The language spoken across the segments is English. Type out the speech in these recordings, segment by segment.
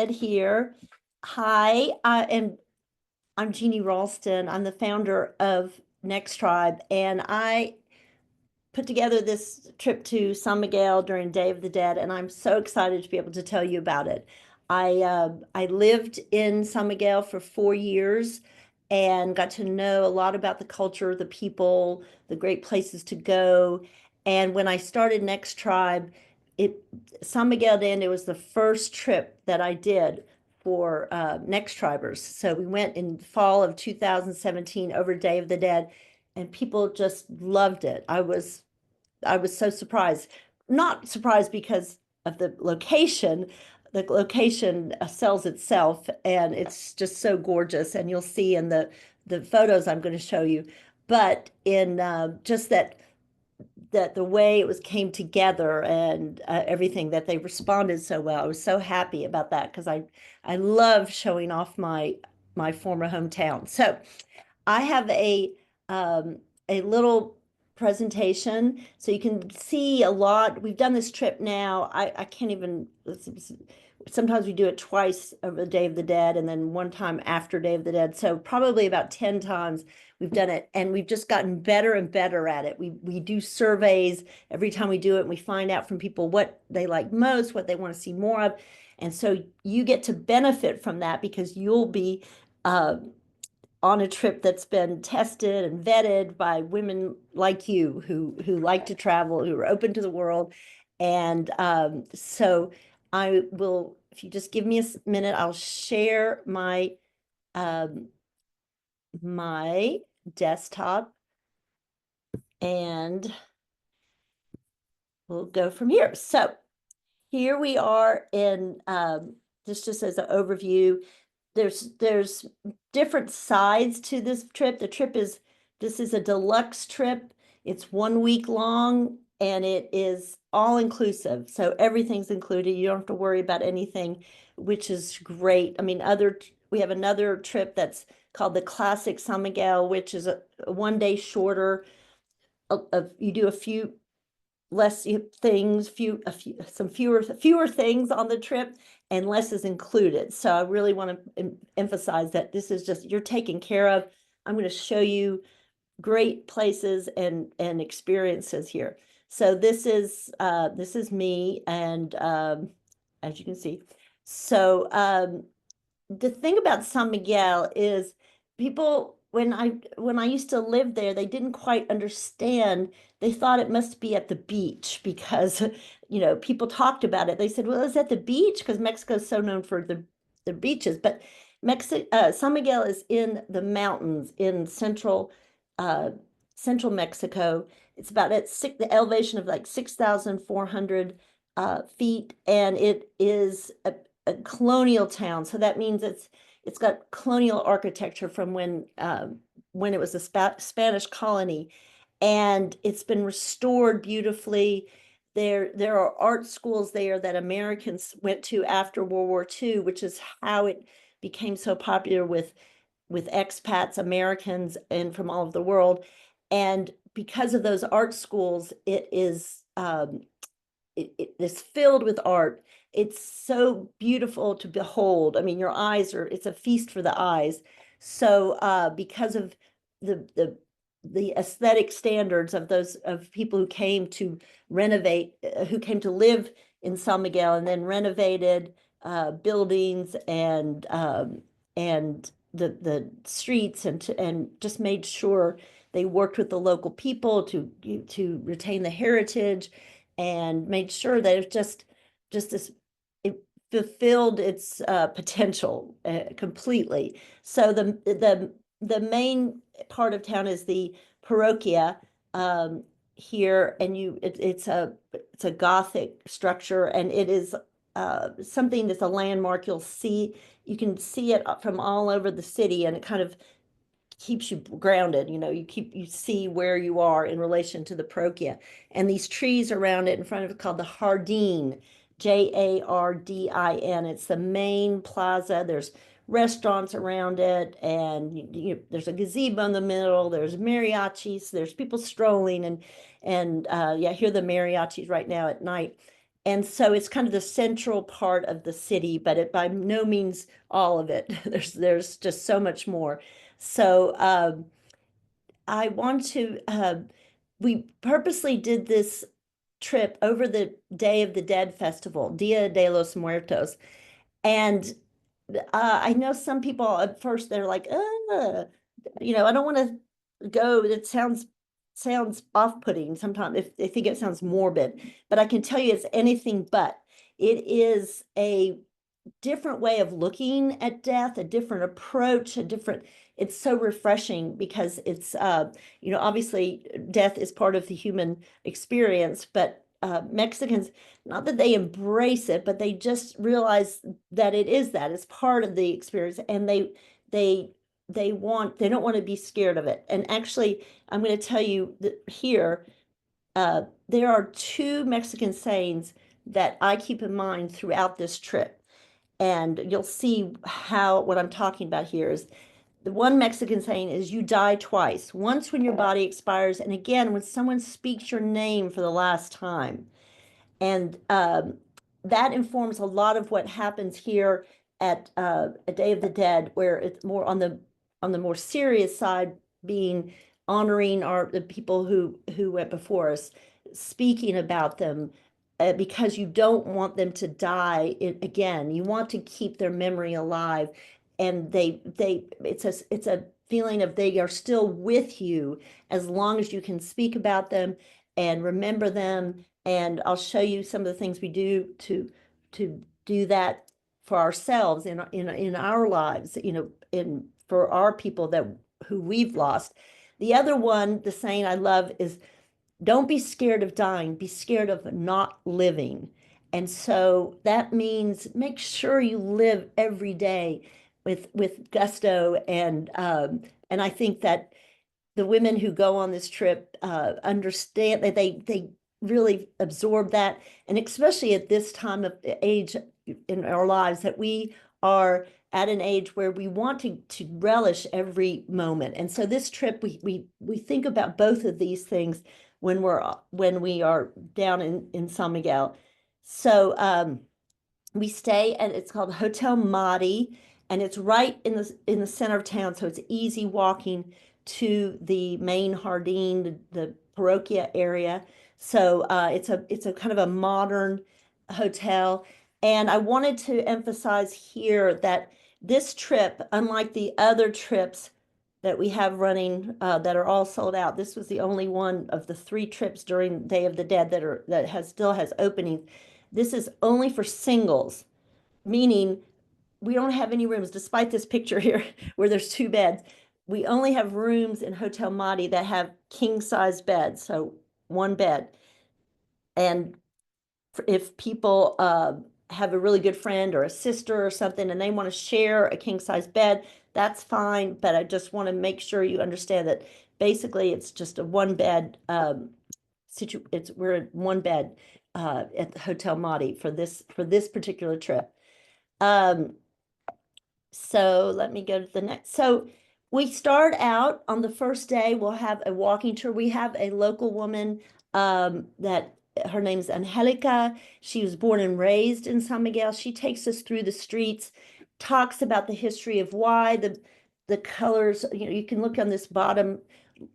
Here. Hi, I'm Jeannie Ralston. I'm the founder of Next Tribe, and I put together this trip to San Miguel during Day of the Dead, and I'm so excited to be able to tell you about it. I lived in San Miguel for 4 years and got to know a lot about the culture, the people, the great places to go. And when I started Next Tribe, it San Miguel de Allende was the first trip that I did for Next Tribers. So we went in fall of 2017 over Day of the Dead, and people just loved it. I was so surprised. Not surprised because of the location. The location sells itself, and it's just so gorgeous. And you'll see in the photos I'm going to show you. But in just that the way it was came together and everything that they responded so well. I was so happy about that because I love showing off my former hometown. So I have a little presentation so you can see a lot. We've done this trip now. I can't even, sometimes we do it twice over the Day of the Dead and then one time after Day of the Dead. So probably about 10 times we've done it, and we've just gotten better and better at it. We do surveys every time we do it, and we find out from people what they like most, what they want to see more of. And so you get to benefit from that because you'll be on a trip that's been tested and vetted by women like you who like to travel, who are open to the world. And so I will, if you just give me a minute, I'll share um, my desktop, and we'll go from here. So here we are in this, just as an overview. There's different sides to this trip. This is a deluxe trip. It's 1 week long, and it is all inclusive. So everything's included. You don't have to worry about anything, which is great. I mean, we have another trip that's called the Classic San Miguel, which is a 1 day shorter. You do a few less things, some fewer things on the trip, and less is included. So I really want to emphasize that this is just, you're taken care of. I'm going to show you great places and experiences here. So this is me, and as you can see. So the thing about San Miguel is people, when I used to live there, they didn't quite understand. They thought it must be at the beach because people talked about it. They said, well, is that the beach? Because Mexico is so known for the beaches. But San Miguel is in the mountains in uh central Mexico. It's about the elevation of like 6,400 feet, and it is a colonial town. So that means it's got colonial architecture from when it was a Spanish colony, and it's been restored beautifully. There are art schools there that Americans went to after World War II, which is how it became so popular with expats, Americans, and from all over the world. And because of those art schools, it is filled with art. It's so beautiful to behold. I mean, it's a feast for the eyes. So because of the aesthetic standards of those of people who came to renovate, who came to live in San Miguel and then renovated buildings and the streets, and just made sure they worked with the local people to retain the heritage, and made sure that it just this it fulfilled its potential completely. So the main part of town is the parroquia here, and it's a Gothic structure, and it is something that's a landmark. You can see it from all over the city, and it kind of keeps you grounded. You see where you are in relation to the parroquia. And these trees around it in front of it called the Jardín, Jardin. It's the main plaza. There's restaurants around it, and there's a gazebo in the middle. There's mariachis. There's people strolling, and yeah, I hear the mariachis right now at night. And so it's kind of the central part of the city, but it by no means all of it. There's just so much more. So I want to we purposely did this trip over the Day of the Dead festival, Dia de los Muertos. And I know some people at first they're like, I don't want to go. It sounds off-putting sometimes if they think it sounds morbid, but I can tell you it's anything but. It is a different way of looking at death, a different approach, it's so refreshing because it's obviously death is part of the human experience, but Mexicans, not that they embrace it, but they just realize that it's part of the experience, and they they don't want to be scared of it. And actually, I'm going to tell you that here there are two Mexican sayings that I keep in mind throughout this trip. And you'll see how what I'm talking about here is the one Mexican saying is you die twice, once when your body expires, and again when someone speaks your name for the last time. And that informs a lot of what happens here at a Day of the Dead, where it's more on the more serious side, being honoring the people who went before us, speaking about them, because you don't want them to die again. You want to keep their memory alive, and it's a feeling of they are still with you as long as you can speak about them and remember them. And I'll show you some of the things we do to do that for ourselves in our lives, in for our people that who we've lost. The other one, the saying I love is, don't be scared of dying, be scared of not living. And so that means make sure you live every day with gusto, and I think that the women who go on this trip understand that they really absorb that, and especially at this time of age in our lives, that we are at an age where we want to relish every moment. And so this trip, we think about both of these things when we are down in San Miguel. So we stay, and it's called Hotel Madi, and it's right in the center of town, so it's easy walking to the main Jardín, the Parroquia area. So it's a kind of a modern hotel. And I wanted to emphasize here that this trip, unlike the other trips that we have running that are all sold out, this was the only one of the three trips during Day of the Dead that still has openings. This is only for singles, meaning we don't have any rooms, despite this picture here where there's two beds. We only have rooms in Hotel Madi that have king size beds, so one bed. And if people have a really good friend or a sister or something and they want to share a king size bed, that's fine. But I just want to make sure you understand that basically it's just a one bed we're in one bed at the Hotel Madi for this particular trip. Um, so let me go to the next. So we start out on the first day, we'll have a walking tour. We have a local woman that her name's Angelica. She was born and raised in San Miguel. She takes us through the streets, talks about the history of why the colors, you can look on this bottom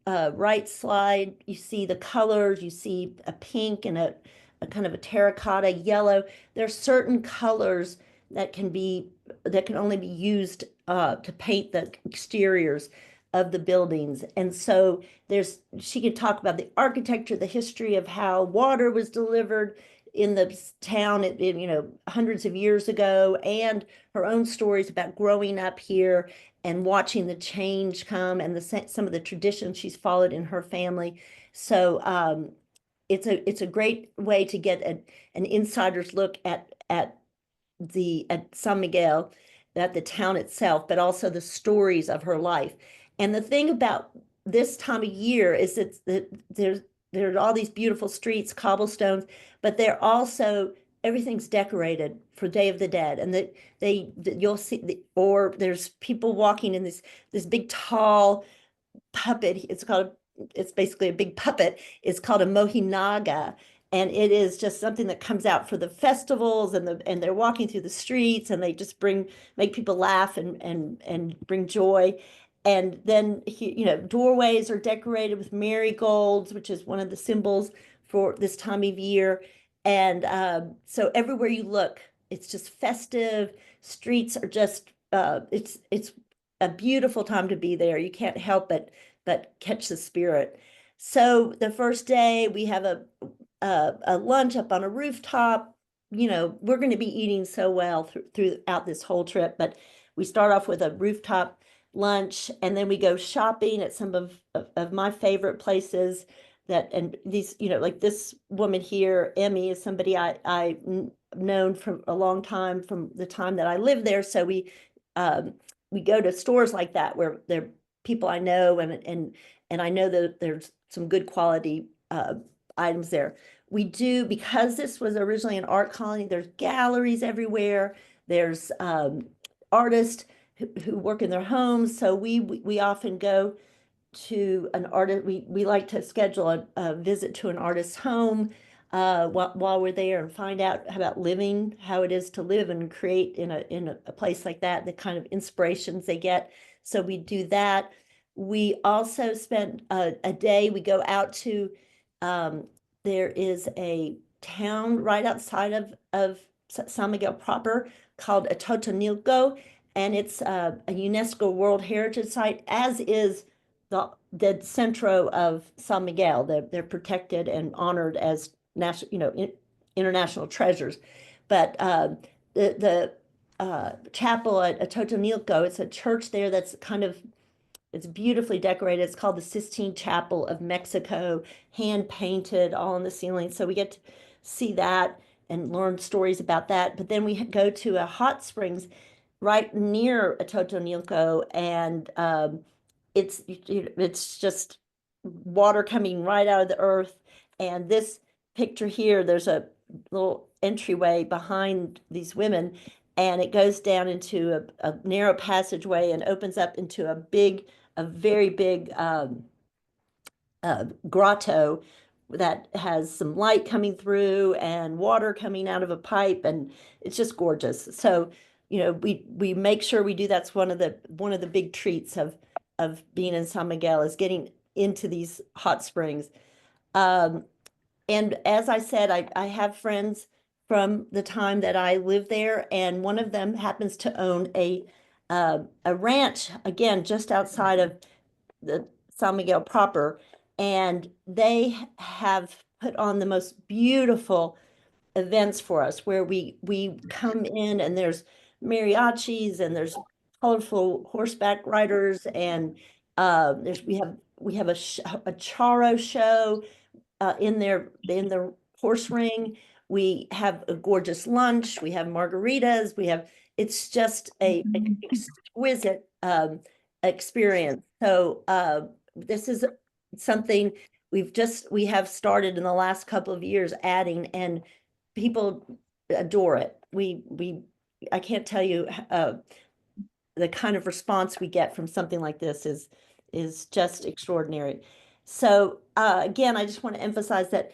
right slide, you see the colors, you see a pink and a kind of a terracotta yellow. There are certain colors that can only be used to paint the exteriors of the buildings. And so she can talk about the architecture, the history of how water was delivered in the town, hundreds of years ago, and her own stories about growing up here and watching the change come, and some of the traditions she's followed in her family. So it's a great way to get an insider's look at San Miguel, at the town itself, but also the stories of her life. And the thing about this time of year is that there's all these beautiful streets, cobblestones, but they're also everything's decorated for Day of the Dead, and you'll see or there's people walking in this big tall puppet. It's basically a big puppet. It's called a mojinaga, and it is just something that comes out for the festivals, and they're walking through the streets, and they just make people laugh and bring joy. And then doorways are decorated with marigolds, which is one of the symbols for this time of year. And so everywhere you look, it's just festive. Streets are just it's a beautiful time to be there. You can't help but catch the spirit. So the first day we have a lunch up on a rooftop. We're going to be eating so well throughout this whole trip, but we start off with a rooftop lunch, and then we go shopping at some of my favorite places. And these, like this woman here, Emmy, is somebody I known from a long time, from the time that I lived there. So we go to stores like that where they're people I know, and I know that there's some good quality items there. We do, because this was originally an art colony, there's galleries everywhere. There's artists who work in their homes. So we often go to an artist. We like to schedule a visit to an artist's home while we're there, and find out about living, how it is to live and create in a place like that, the kind of inspirations they get. So we do that. We also spend a day, we go out to, there is a town right outside of San Miguel proper called Atotonilco, and it's a UNESCO World Heritage Site, as is the centro of San Miguel. They're protected and honored as national, international treasures. But the chapel at Atotonilco, it's a church there that's it's beautifully decorated. It's called the Sistine Chapel of Mexico, hand painted all on the ceiling. So we get to see that and learn stories about that. But then we go to a hot springs right near Atotonilco, and it's just water coming right out of the earth. And this picture here, there's a little entryway behind these women, and it goes down into a narrow passageway and opens up into a very big grotto that has some light coming through and water coming out of a pipe, and it's just gorgeous. So, we make sure we do. That's one of the big treats of being in San Miguel, is getting into these hot springs. Um, and as I said, I have friends from the time that I lived there, and one of them happens to own a ranch, again, just outside of the San Miguel proper, and they have put on the most beautiful events for us, where we come in, and there's mariachis, and there's colorful horseback riders, and we have a charro show in the horse ring. We have a gorgeous lunch. We have margaritas. It's just an exquisite experience. So this is something we have started in the last couple of years adding, and people adore it. I can't tell you the kind of response we get from something like this is just extraordinary. So again, I just want to emphasize that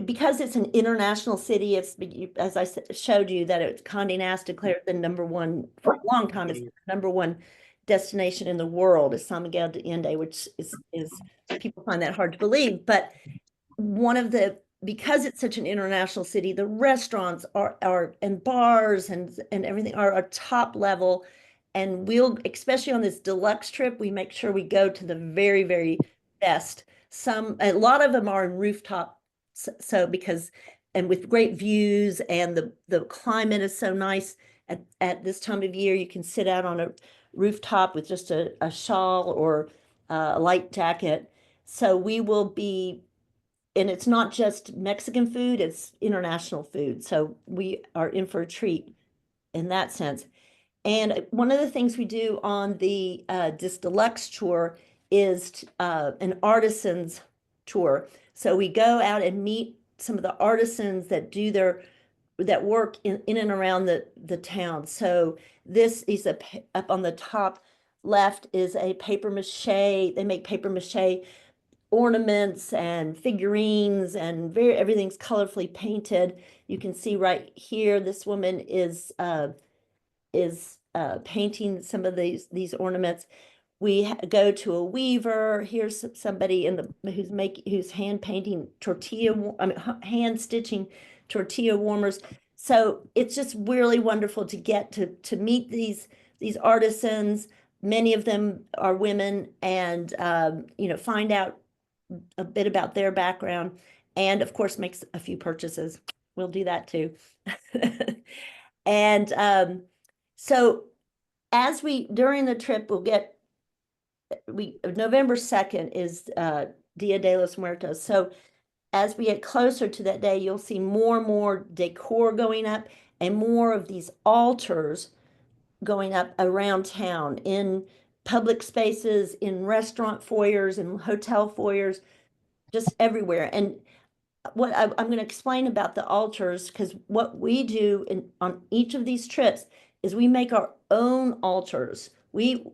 because it's an international city, as I showed you, that Condé Nast declared the number one for a long time, it's the number one destination in the world is San Miguel de Allende, which is people find that hard to believe. But because it's such an international city, the restaurants are and bars and everything are a top level. And especially on this deluxe trip, we make sure we go to the very, very best. A lot of them are in rooftop, so and with great views, and the climate is so nice at this time of year. You can sit out on a rooftop with just a shawl or a light jacket. So we will be, and it's not just Mexican food, it's international food. So we are in for a treat in that sense. And one of the things we do on this deluxe tour is an artisans tour. So we go out and meet some of the artisans that work in and around the town. So this is up on the top left is a paper mache. They make paper mache ornaments and figurines and very everything's colorfully painted. You can see right here, this woman is painting some of these ornaments. We go to a weaver. Here's somebody in the who's hand painting I mean, hand stitching tortilla warmers. So it's just really wonderful to get to meet these artisans. Many of them are women, and find out a bit about their background, and of course makes a few purchases. We'll do that too. And so as we during the trip, we'll get we November 2nd is Dia de los Muertos. So as we get closer to that day, you'll see more and more decor going up and more of these altars going up around town in public spaces, in restaurant foyers, in hotel foyers, just everywhere. And what I'm going to explain about the altars, because what we do on each of these trips is we make our own altars. We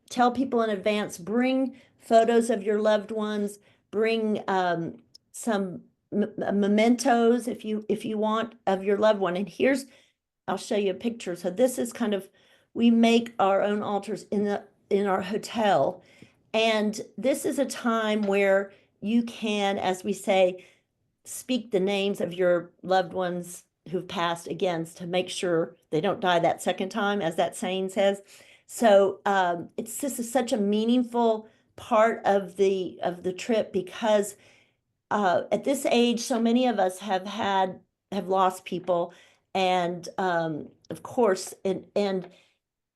tell people in advance, bring photos of your loved ones, bring some mementos if you want of your loved one. And I'll show you a picture. So this is kind of, we make our own altars in our hotel. And this is a time where you can, as we say, speak the names of your loved ones who've passed against to make sure they don't die that second time, as that saying says. So it's just such a meaningful part of the trip, because at this age, so many of us have lost people, and of course, and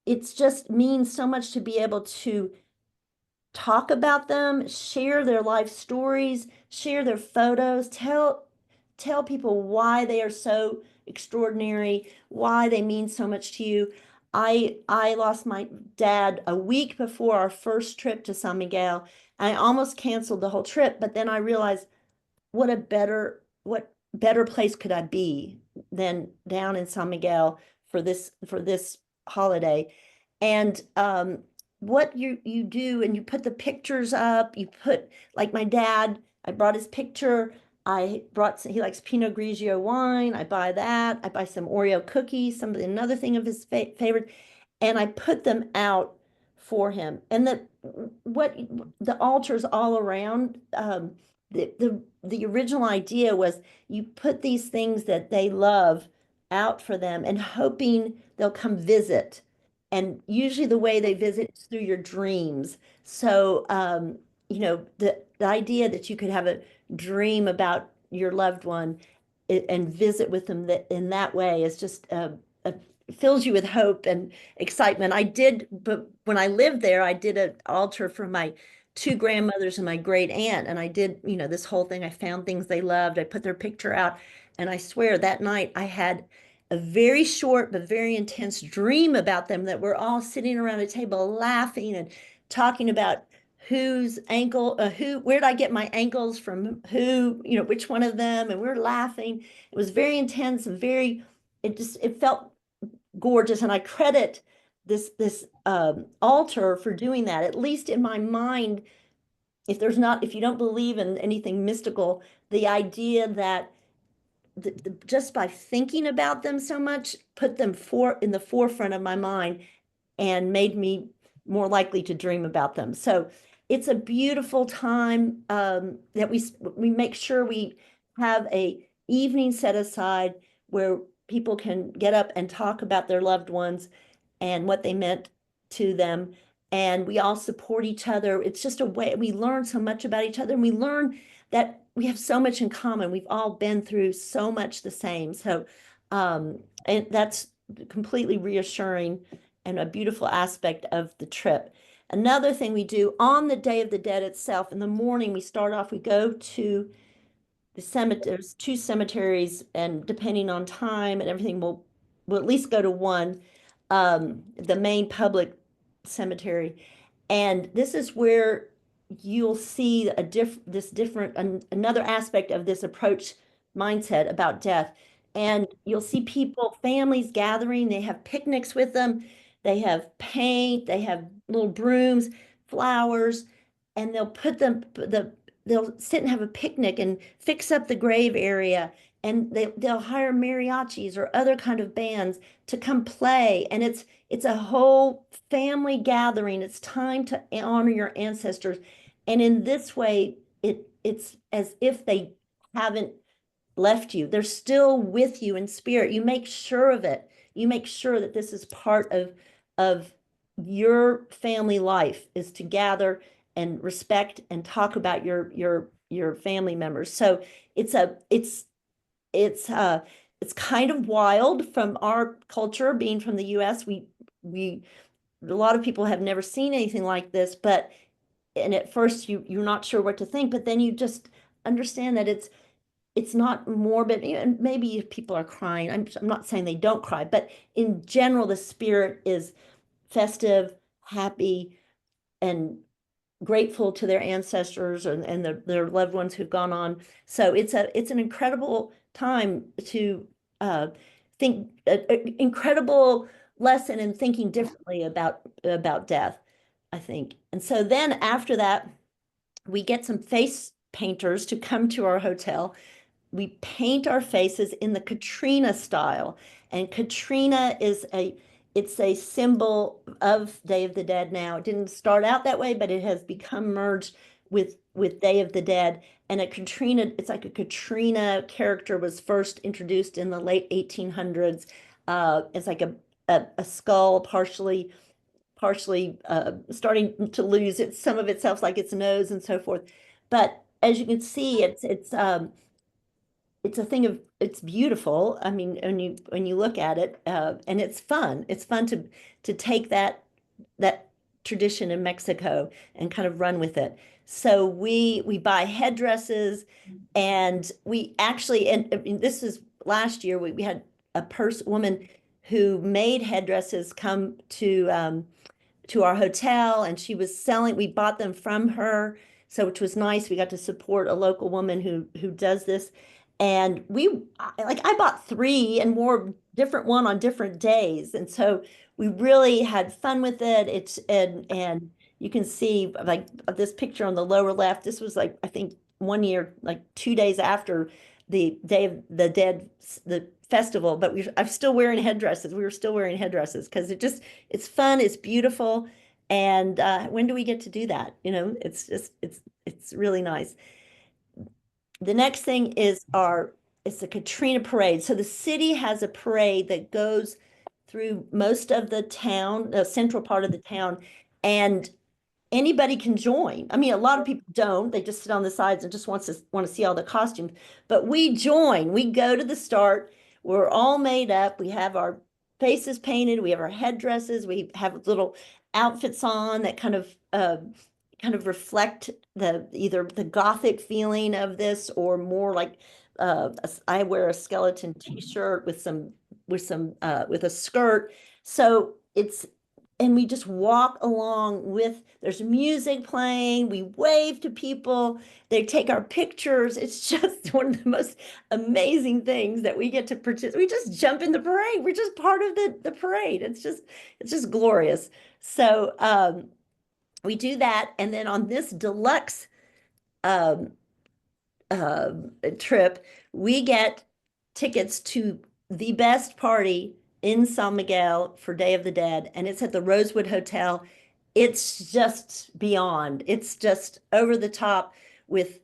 it's just means so much to be able to talk about them, share their life stories, share their photos, tell people why they are so extraordinary, why they mean so much to you. I lost my dad a week before our first trip to San Miguel. I almost canceled the whole trip, but then I realized what better place could I be than down in San Miguel for this holiday. And what you do, and you put the pictures up, you put, like my dad, I brought his picture. He likes Pinot Grigio wine. I buy that. I buy some Oreo cookies, another thing of his favorite, and I put them out for him. And what the altars all around, the original idea was you put these things that they love out for them and hoping they'll come visit. And usually the way they visit is through your dreams. So, the idea that you could have a dream about your loved one and visit with them in that way is just fills you with hope and excitement. But when I lived there, I did an altar for my two grandmothers and my great aunt, and I did, this whole thing. I found things they loved. I put their picture out, and I swear that night I had a very short but very intense dream about them, that we're all sitting around a table laughing and talking about where did I get my ankles from, which one of them, and we were laughing. It was very intense and it felt gorgeous, and I credit this altar for doing that. At least in my mind, if you don't believe in anything mystical, the idea that just by thinking about them so much put them in the forefront of my mind and made me more likely to dream about them. So it's a beautiful time that we make sure we have a evening set aside where people can get up and talk about their loved ones and what they meant to them. And we all support each other. It's just a way we learn so much about each other, and we learn that we have so much in common. We've all been through so much the same. So, and that's completely reassuring and a beautiful aspect of the trip. Another thing we do on the Day of the Dead itself, in the morning, we go to the cemeteries, two cemeteries, and depending on time and everything, we'll at least go to one, the main public cemetery. And this is where you'll see another aspect of this approach mindset about death. And you'll see families gathering, they have picnics with them, they have paint, they have little brooms, flowers, and they'll put them they'll sit and have a picnic and fix up the grave area, and they'll hire mariachis or other kind of bands to come play, and it's a whole family gathering. It's time to honor your ancestors, and in this way it's as if they haven't left you. They're still with you in spirit. You make sure of it. You make sure that this is part of your family life, is to gather and respect and talk about your family members. So it's a it's uh it's kind of wild from our culture, being from the US. We a lot of people have never seen anything like this, but and at first you're not sure what to think, but then you just understand that it's not morbid. And maybe if people are crying, I'm not saying they don't cry, but in general, the spirit is festive, happy, and grateful to their ancestors and their loved ones who've gone on. So it's an incredible time to uh, think, incredible lesson in thinking differently about death, I think. And so then after that, we get some face painters to come to our hotel. We paint our faces in the Katrina style. And Katrina it's a symbol of Day of the Dead now. It didn't start out that way, but it has become merged with Day of the Dead. And it's like a Katrina character was first introduced in the late 1800s. It's like a skull partially starting to lose some of itself, like its nose and so forth. But as you can see, it's a thing of it's beautiful. I mean, when you look at it, and it's fun. It's fun to take that tradition in Mexico and kind of run with it. So we buy headdresses, and we actually, and I mean, this is last year. We had a woman who made headdresses come to our hotel, and she was selling, we bought them from her, so which was nice. We got to support a local woman who does this. And I bought three and more different one on different days. And so we really had fun with it. And you can see like this picture on the lower left. This was like, I think one year, like 2 days after the Day of the Dead, the festival, but I'm still wearing headdresses. We were still wearing headdresses because it's fun, it's beautiful. And when do we get to do that? It's really nice. The next thing is it's the Katrina parade. So the city has a parade that goes through most of the town, the central part of the town, and anybody can join. I mean, a lot of people don't. They just sit on the sides and just want to see all the costumes. But we join. We go to the start. We're all made up. We have our faces painted. We have our headdresses. We have little outfits on that kind of reflect either the gothic feeling of this or more like I wear a skeleton t-shirt with a skirt. So and we just walk along there's music playing, we wave to people, they take our pictures. It's just one of the most amazing things that we get to participate. We just jump in the parade. We're just part of the parade. It's just glorious. So we do that. And then on this deluxe um, uh, trip, we get tickets to the best party in San Miguel for Day of the Dead, and it's at the Rosewood Hotel. It's just beyond. It's just over the top with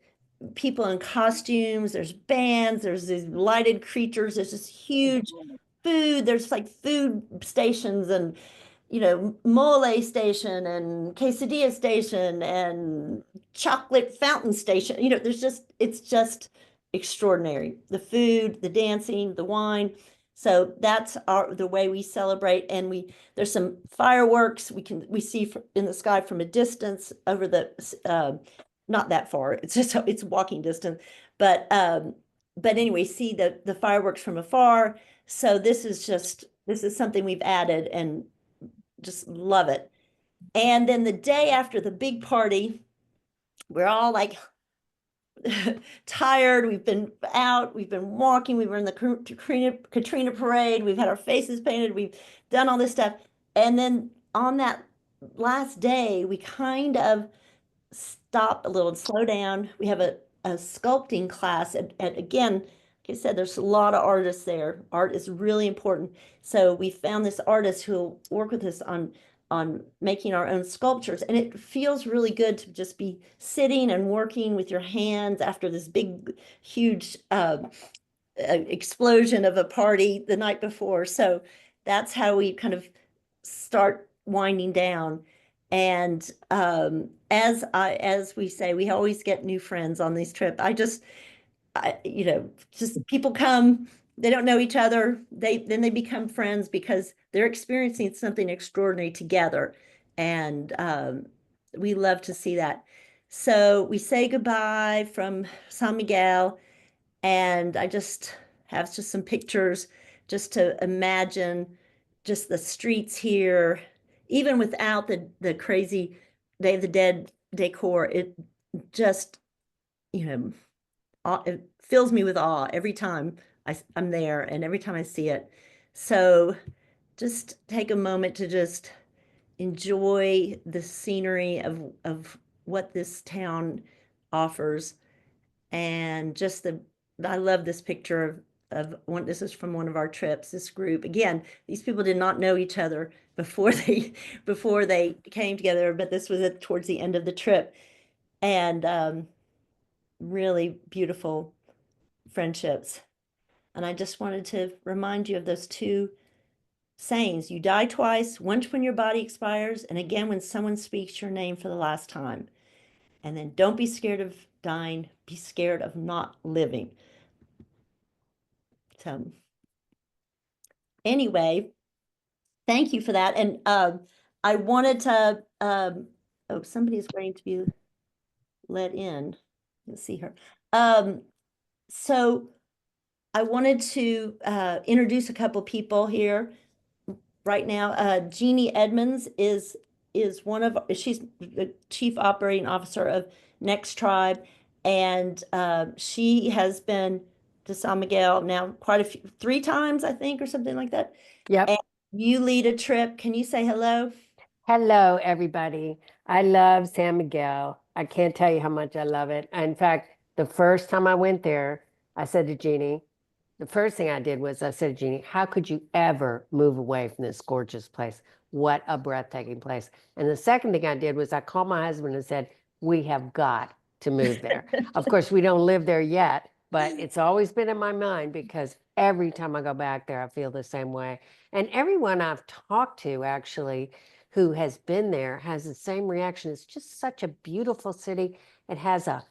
people in costumes. There's bands, there's these lighted creatures, there's this huge food, there's like food stations and mole station and quesadilla station and chocolate fountain station. It's just extraordinary. The food, the dancing, the wine. So that's the way we celebrate. And there's some fireworks we see in the sky from a distance over not that far. It's walking distance, but anyway, see the fireworks from afar. So this is something we've added, and just love it. And then the day after the big party, we're all like tired. We've been out, we've been walking, we were in the Katrina parade, we've had our faces painted, we've done all this stuff. And then on that last day, we kind of stop a little and slow down. We have a sculpting class, and again, like I said, there's a lot of artists there. Art is really important. So we found this artist who will work with us on making our own sculptures, and it feels really good to just be sitting and working with your hands after this big, huge explosion of a party the night before. So that's how we kind of start winding down. And as we say, we always get new friends on these trips. Just people come, they don't know each other. They become friends because they're experiencing something extraordinary together. And we love to see that. So we say goodbye from San Miguel, and I just have just some pictures just to imagine just the streets here, even without the crazy Day of the Dead decor. It just, you know, it fills me with awe every time I'm there and every time I see it. So just take a moment to just enjoy the scenery of what this town offers, and just I love this picture of one. This is from one of our trips. This group, again, these people did not know each other before they came together, but this was towards the end of the trip, and really beautiful friendships. And I just wanted to remind you of those two sayings: you die twice, once when your body expires, and again when someone speaks your name for the last time. And then don't be scared of dying, be scared of not living. So anyway, thank you for that. And I wanted to, oh, somebody's waiting to be let in. Let's see her. So I wanted to introduce a couple people here right now. Jeannie Edmonds is she's the Chief Operating Officer of Next Tribe, and she has been to San Miguel now quite a few, 3 times, I think, or something like that. Yep. And you lead a trip. Can you say hello? Hello, everybody. I love San Miguel. I can't tell you how much I love it. In fact, the first time I went there, I said to Jeannie, the first thing I did was I said to Jeannie, how could you ever move away from this gorgeous place? What a breathtaking place. And the second thing I did was I called my husband and said, we have got to move there. Of course, we don't live there yet, but it's always been in my mind because every time I go back there, I feel the same way. And everyone I've talked to actually who has been there has the same reaction. It's just such a beautiful city. It has a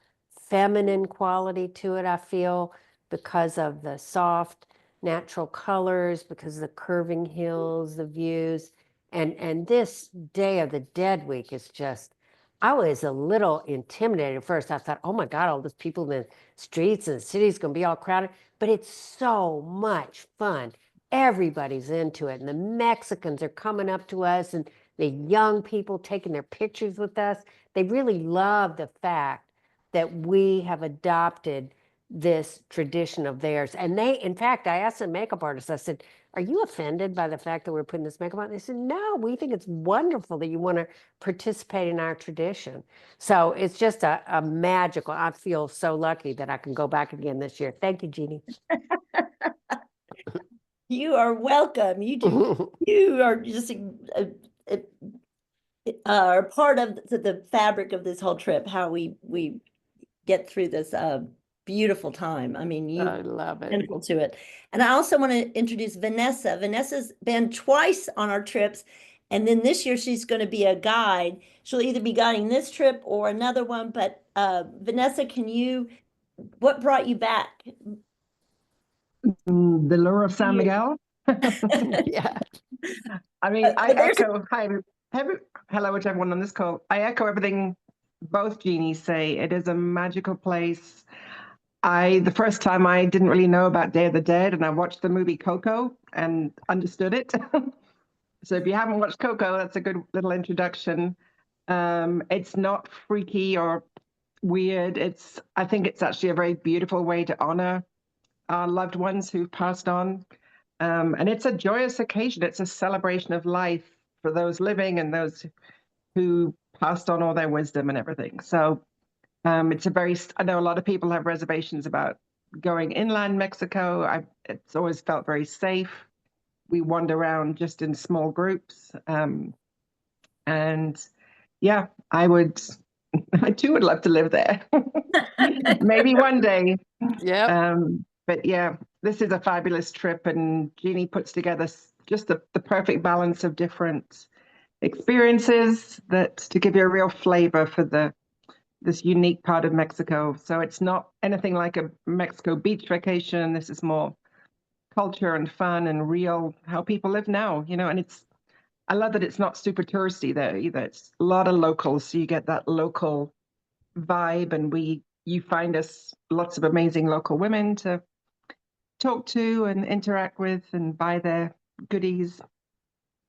feminine quality to it, I feel, because of the soft natural colors, because of the curving hills, the views. And this Day of the Dead week is just, I was a little intimidated at first. I thought, oh my God, all those people in the streets and the city's gonna be all crowded. But it's so much fun. Everybody's into it. And the Mexicans are coming up to us, and the young people taking their pictures with us. They really love the fact that we have adopted this tradition of theirs. And they, in fact, I asked the makeup artist, I said, are you offended by the fact that we're putting this makeup on? They said, no, we think it's wonderful that you want to participate in our tradition. So it's just a magical, I feel so lucky that I can go back again this year. Thank you, Jeannie. You are welcome. You are just are part of the fabric of this whole trip, how we get through this beautiful time. I mean, I you love it. integral to it. And I also want to introduce Vanessa. Vanessa's been twice on our trips, and then this year she's going to be a guide. She'll either be guiding this trip or another one. But Vanessa, what brought you back? The lure of San Miguel. Yeah. I mean, I There's echo, hi, hello to everyone on this call. I echo everything both Jeannies say. It is a magical place. The first time I didn't really know about Day of the Dead, and I watched the movie Coco and understood it. So if you haven't watched Coco, that's a good little introduction. It's not freaky or weird. I think it's actually a very beautiful way to honor our loved ones who've passed on. And it's a joyous occasion. It's a celebration of life for those living and those who passed on all their wisdom and everything. So it's I know a lot of people have reservations about going inland Mexico. It's always felt very safe. We wander around just in small groups. And yeah, I too would love to live there. Maybe one day. Yep. But yeah, this is a fabulous trip, and Jeannie puts together just the perfect balance of different experiences to give you a real flavor for this unique part of Mexico. So it's not anything like a Mexico beach vacation. This is more culture and fun and real how people live now, and I love that it's not super touristy there either. It's a lot of locals, so you get that local vibe, and you find us lots of amazing local women to talk to and interact with and buy their goodies.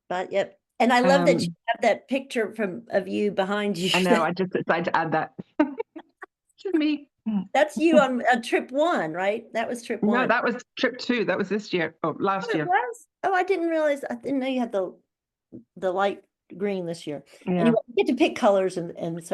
But yep. And I love that you Um, have that picture of you behind you. I know, I just decided to add that to me. That's you on trip 1, right? That was trip 1. No, that was trip 2. That was this year. Oh, last Oh, it year. was? Oh, I didn't realize. I didn't know you had the light green this year. Yeah. Anyway, you get to pick colors and so